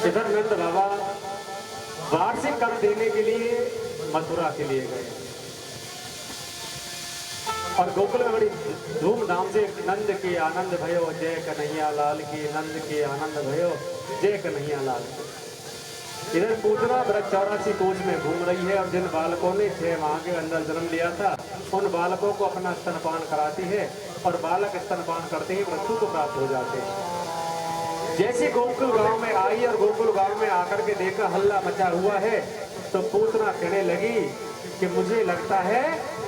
इधर नंद बाबा वार्षिक कर देने के लिए मथुरा के लिए गए और गोकुल में बड़ी धूमधाम से नंद के आनंद भयो जय कन्हैया लाल की, नंद के आनंद भयो जय कन्हैया लाल की। इधर पूतना ब्रज 84 कोच में घूम रही है और जिन बालकों ने 6 माह के अंदर जन्म लिया था उन बालकों को अपना स्तनपान कराती है और बालक स्तनपान करते ही मृत्यु को प्राप्त हो जाते हैं। जैसे गोकुल गांव में आई और गोकुल गांव में आकर के देखा हल्ला मचा हुआ है तो पूतना कहने लगी कि मुझे लगता है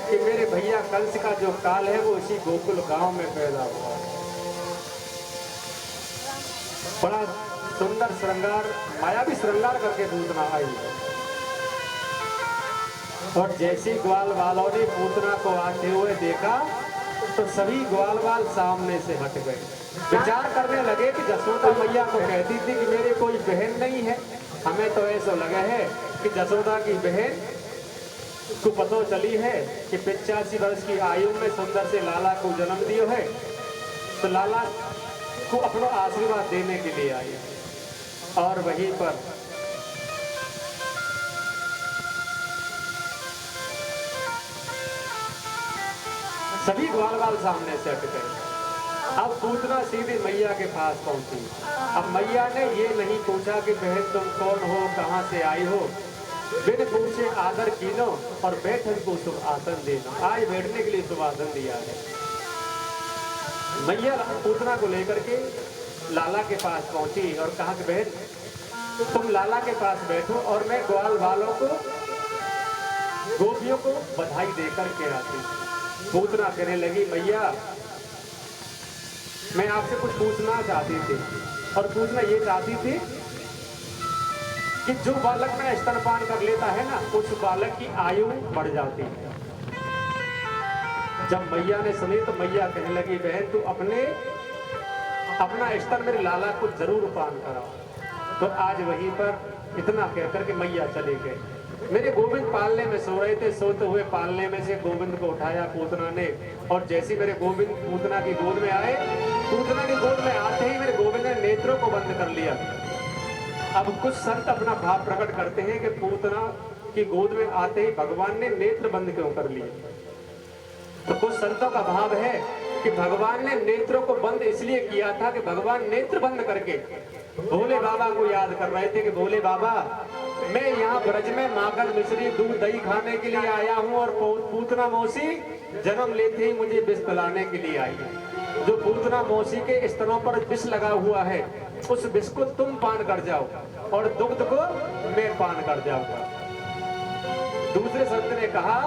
कि मेरे भैया कंस का जो काल है वो इसी गोकुल गांव में पैदा हुआ है। बड़ा सुंदर श्रृंगार, मायावी श्रृंगार करके पूतना आई है और जैसे ग्वाल वालों ने पूतना को आते हुए देखा तो सभी ग्वाल वाल सामने से हट गए। विचार करने लगे कि जसोदा मैया को कहती थी कि मेरे कोई बहन नहीं है, हमें तो ऐसा लगा है कि जसोदा की बहन को पता चली है कि 85 वर्ष की आयु में सुंदर से लाला को जन्म दियो है तो लाला को अपना आशीर्वाद देने के लिए आई है। और वहीं पर सभी ग्वाल वाल सामने से हट गए। अब पूतना सीधी मैया के पास पहुंची। अब मैया ने ये नहीं पूछा कि बहन तुम कौन हो, कहां से आई हो, बिन पूछे आदर कीनो और बैठन को शुभ आसन देना। आज बैठने के लिए शुभ आसन दिया है। मैया पूतना को लेकर के लाला के पास पहुंची और कहा कि बहन तुम लाला के पास बैठो और मैं ग्वाल वालों को, गोपियों को बधाई देकर के आती। पूतना कहने लगी मैया मैं आपसे कुछ पूछना चाहती थी और पूछना ये चाहती थी कि जो बालक में स्तनपान कर लेता है ना उस बालक की आयु बढ़ जाती है। जब मैया ने सुनी तो मैया कहने लगी बहन तू अपना स्तन मेरे लाला को जरूर पान कराओ। तो आज वहीं पर इतना कहकर के मैया चले गए। मेरे गोविंद पालने में सो रहे थे, सोते हुए पालने में से गोविंद को उठाया पूतना ने और जैसे मेरे गोविंद पूतना की गोद में आए, पूतना की गोद में आते ही मेरे गोविंद ने नेत्रों को बंद कर लिया। अब कुछ संत अपना भाव प्रकट करते हैं कि पूतना की गोद में आते ही भगवान ने नेत्र बंद क्यों कर लिए। तो कुछ संतों का भाव है कि भगवान ने नेत्रों को बंद इसलिए किया था कि भगवान नेत्र बंद करके भोले बाबा को याद कर रहे थे कि भोले बाबा मैं यहाँ ब्रज में माखन मिश्री दूध दही खाने के लिए आया हूँ और पूतना मौसी जन्म लेते ही मुझे विष पिलाने के लिए आई है। जो पूतना मौसी के स्तनों पर विष लगा हुआ है उस विष को तुम पान कर जाओ और दुग्ध को मैं पान कर जाऊंगा। दूसरे संत ने कहा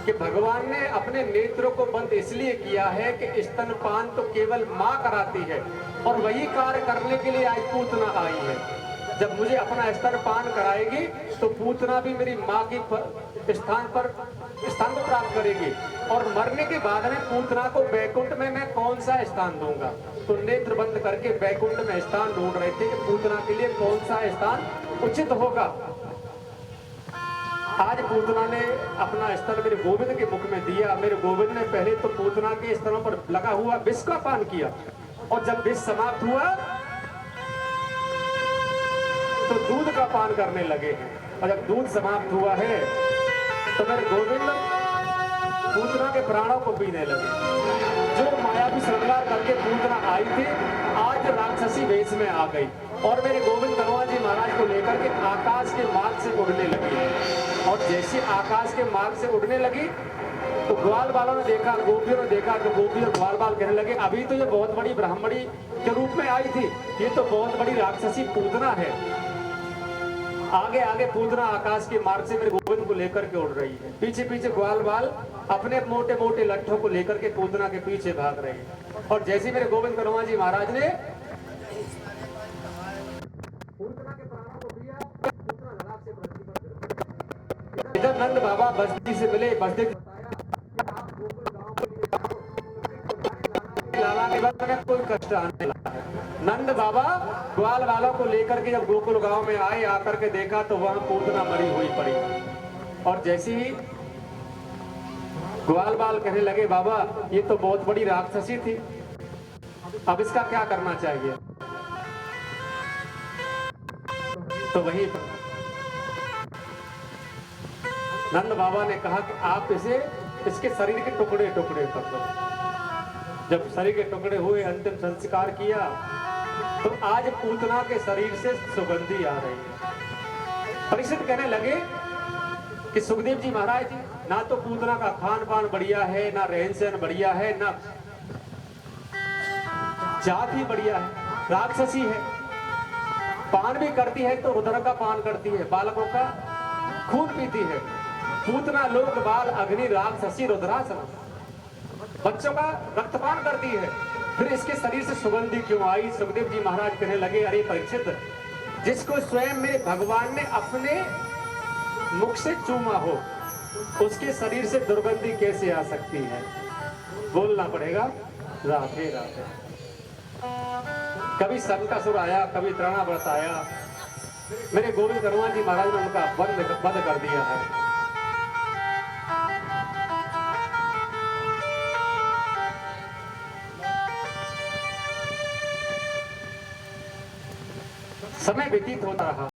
कि भगवान ने अपने नेत्रों को बंद इसलिए किया है कि स्तनपान तो केवल माँ कराती है और वही कार्य करने के लिए आज पूतना आई है। जब मुझे अपना स्तनपान कराएगी तो पूतना भी मेरी माँ की स्थान को प्राप्त करेगी और मरने के बाद में पूतना को बैकुंठ में मैं कौन सा स्थान दूंगा। तो नेत्र बंद करके बैकुंठ में स्थान ढूंढ रहे थे कि पूतना के लिए कौन सा स्थान उचित होगा। आज पूतना ने अपना स्तन मेरे गोविंद के मुख में दिया। मेरे गोविंद ने पहले तो पूतना के स्तनों पर लगा हुआ विष का पान किया और जब विष समाप्त हुआ तो दूध का पान करने लगे और जब दूध समाप्त हुआ है तो मेरे गोविंद पूतना के प्राणों को पीने लगे। जो मायावी श्रृंगार करके पूतना आई थी आज राक्षसी वेश में आ गई और मेरे गोविंद धनवा जी महाराज को लेकर के आकाश के मार्ग से उड़ने लगी और जैसे आकाश के मार्ग से उड़ने लगी तो ग्वाल वालों ने देखा, गोपियों ने देखा तो गोपी और ग्वाल बाल कहने लगे अभी तो ये बहुत बड़ी ब्राह्मणी के रूप में आई थी, ये तो बहुत बड़ी राक्षसी पूतना है। आगे आगे पूतना आकाश के मार्ग से मेरे गोविंद को लेकर के उड़ रही है। पीछे पीछे ग्वाल बाल अपने मोटे मोटे लट्ठों को लेकर के पूतना के पीछे भाग रहे हैं और जैसे मेरे गोविंद धनवा जी महाराज ने पूतना के प्राणों को दिया, पूतना धड़ाक से पृथ्वी पर गिर पड़ी। इधर नंद बाबा बस्ती से मिले, बस्ती लाला के बाद में कोई कष्ट आने लगा है। नंद बाबा ग्वाल वालों को लेकर के जब गोकुल गांव में आए, आकर के देखा तो वहां पूतना मरी हुई पड़ी और जैसे ही ग्वाल बाल कहने लगे बाबा ये तो बहुत बड़ी राक्षसी थी, अब इसका क्या करना चाहिए। तो वहीं पर नंद बाबा ने कहा कि आप इसके शरीर के टुकड़े टुकड़े कर दो। जब शरीर के टुकड़े हुए, अंतिम संस्कार किया, तो आज पूतना के शरीर से सुगंधी आ रही है। परीक्षित कहने लगे कि सुखदेव जी महाराज जी, ना तो पूतना का खान पान बढ़िया है, ना रहन सहन बढ़िया है, ना जात ही बढ़िया है, राक्षसी है। पान भी करती है तो रुद्र का पान करती है, बालकों का खून पीती है। पूतना लोक बाल अग्नि राक्षसी रुद्रासना, बच्चों का रक्तपान करती है। फिर इसके शरीर से सुगंधी क्यों आई? सुखदेव जी महाराज कहने लगे, अरे परीक्षित, जिसको स्वयं मेरे भगवान ने अपने मुख से चूमा हो, उसके शरीर से दुर्गंधी कैसे आ सकती है? बोलना पड़ेगा राधे राधे। कभी संकासुर आया, कभी तृणाव्रत आया, मेरे गोविंद हनुमान जी महाराज ने उनका बंद कर दिया है। समय व्यतीत होता रहा।